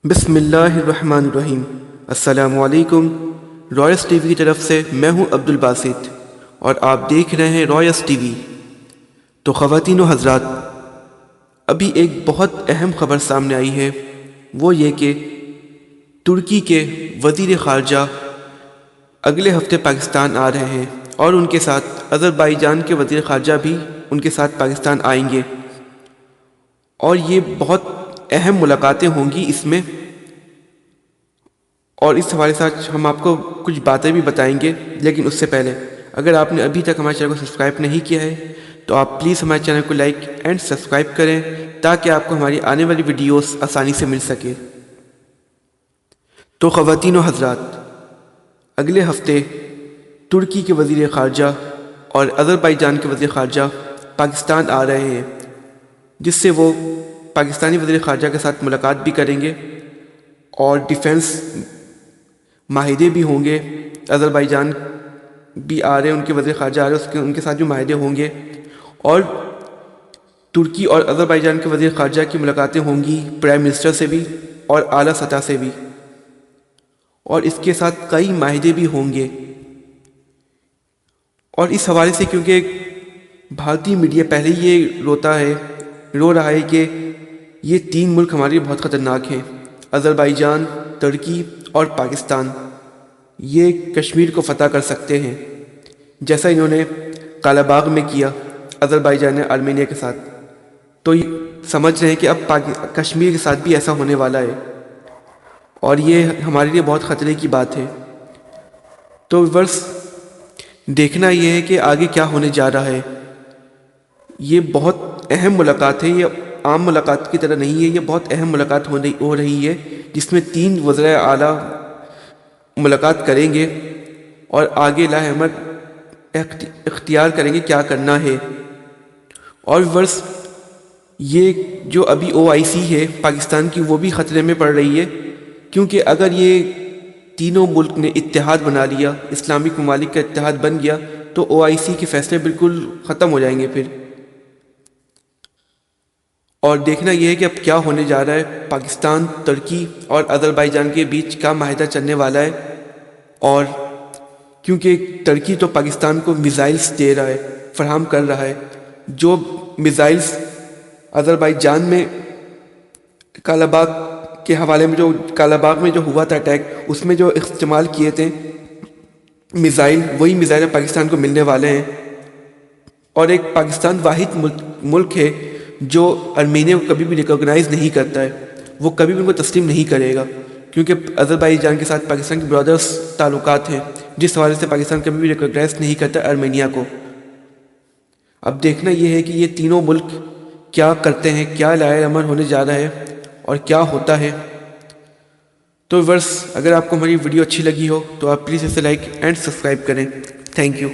بسم اللہ الرحمن الرحیم۔ السلام علیکم۔ رائس ٹی وی کی طرف سے میں ہوں عبد الباسط اور آپ دیکھ رہے ہیں رائس ٹی وی۔ تو خواتین و حضرات، ابھی ایک بہت اہم خبر سامنے آئی ہے، وہ یہ کہ ترکی کے وزیر خارجہ اگلے ہفتے پاکستان آ رہے ہیں اور ان کے ساتھ آذربائیجان کے وزیر خارجہ بھی ان کے ساتھ پاکستان آئیں گے، اور یہ بہت اہم ملاقاتیں ہوں گی اس میں، اور اس حوالے سے ہم آپ کو کچھ باتیں بھی بتائیں گے۔ لیکن اس سے پہلے اگر آپ نے ابھی تک ہمارے چینل کو سبسکرائب نہیں کیا ہے تو آپ پلیز ہمارے چینل کو لائک اینڈ سبسکرائب کریں تاکہ آپ کو ہماری آنے والی ویڈیوز آسانی سے مل سکے۔ تو خواتین و حضرات، اگلے ہفتے ترکی کے وزیر خارجہ اور آذربائیجان کے وزیر خارجہ پاکستان آ رہے ہیں، جس سے وہ پاکستانی وزیر خارجہ کے ساتھ ملاقات بھی کریں گے اور ڈیفنس معاہدے بھی ہوں گے۔ آذربائیجان بھی آ رہے ہیں، ان کے وزیر خارجہ آ رہے ہیں، ان کے ساتھ بھی معاہدے ہوں گے، اور ترکی اور آذربائیجان کے وزیر خارجہ کی ملاقاتیں ہوں گی پرائم منسٹر سے بھی اور اعلیٰ سطح سے بھی، اور اس کے ساتھ کئی معاہدے بھی ہوں گے۔ اور اس حوالے سے کیونکہ بھارتی میڈیا پہلے یہ رو رہا ہے کہ یہ تین ملک ہمارے لیے بہت خطرناک ہیں، آذربائیجان، ترکی اور پاکستان، یہ کشمیر کو فتح کر سکتے ہیں، جیسا انہوں نے کالا باغ میں کیا آذربائیجان نے آرمینیا کے ساتھ۔ تو یہ سمجھ رہے ہیں کہ اب کشمیر کے ساتھ بھی ایسا ہونے والا ہے، اور یہ ہمارے لیے بہت خطرے کی بات ہے۔ تو ورس دیکھنا یہ ہے کہ آگے کیا ہونے جا رہا ہے۔ یہ بہت اہم ملاقات ہے، یہ عام ملاقات کی طرح نہیں ہے، یہ بہت اہم ملاقات ہو رہی ہے، جس میں تین وزرائے اعلیٰ ملاقات کریں گے اور آگے لاہ عمل اختیار کریں گے کیا کرنا ہے۔ اور ورس یہ جو ابھی OIC ہے پاکستان کی، وہ بھی خطرے میں پڑ رہی ہے، کیونکہ اگر یہ تینوں ملک نے اتحاد بنا لیا، اسلامک ممالک کا اتحاد بن گیا، تو OIC کے فیصلے بالکل ختم ہو جائیں گے پھر۔ اور دیکھنا یہ ہے کہ اب کیا ہونے جا رہا ہے، پاکستان، ترکی اور آذربائیجان کے بیچ کیا معاہدہ چلنے والا ہے۔ اور کیونکہ ترکی تو پاکستان کو میزائلز دے رہا ہے، فراہم کر رہا ہے، جو میزائلز آذربائیجان میں کالا باغ کے حوالے میں، جو کالا باغ میں جو ہوا تھا اٹیک، اس میں جو استعمال کیے تھے میزائل، وہی میزائل پاکستان کو ملنے والے ہیں۔ اور ایک پاکستان واحد ملک ہے جو آرمینیا کو کبھی بھی ریکگنائز نہیں کرتا ہے، وہ کبھی بھی ان کو تسلیم نہیں کرے گا، کیونکہ آذربائیجان کے ساتھ پاکستان کے برادرز تعلقات ہیں، جس حوالے سے پاکستان کبھی بھی ریکگنائز نہیں کرتا آرمینیا کو۔ اب دیکھنا یہ ہے کہ یہ تینوں ملک کیا کرتے ہیں، کیا لائحہ عمل ہونے جا رہا ہے اور کیا ہوتا ہے۔ تو ورس اگر آپ کو ہماری ویڈیو اچھی لگی ہو تو آپ پلیز اسے لائک اینڈ سبسکرائب کریں۔ Thank you.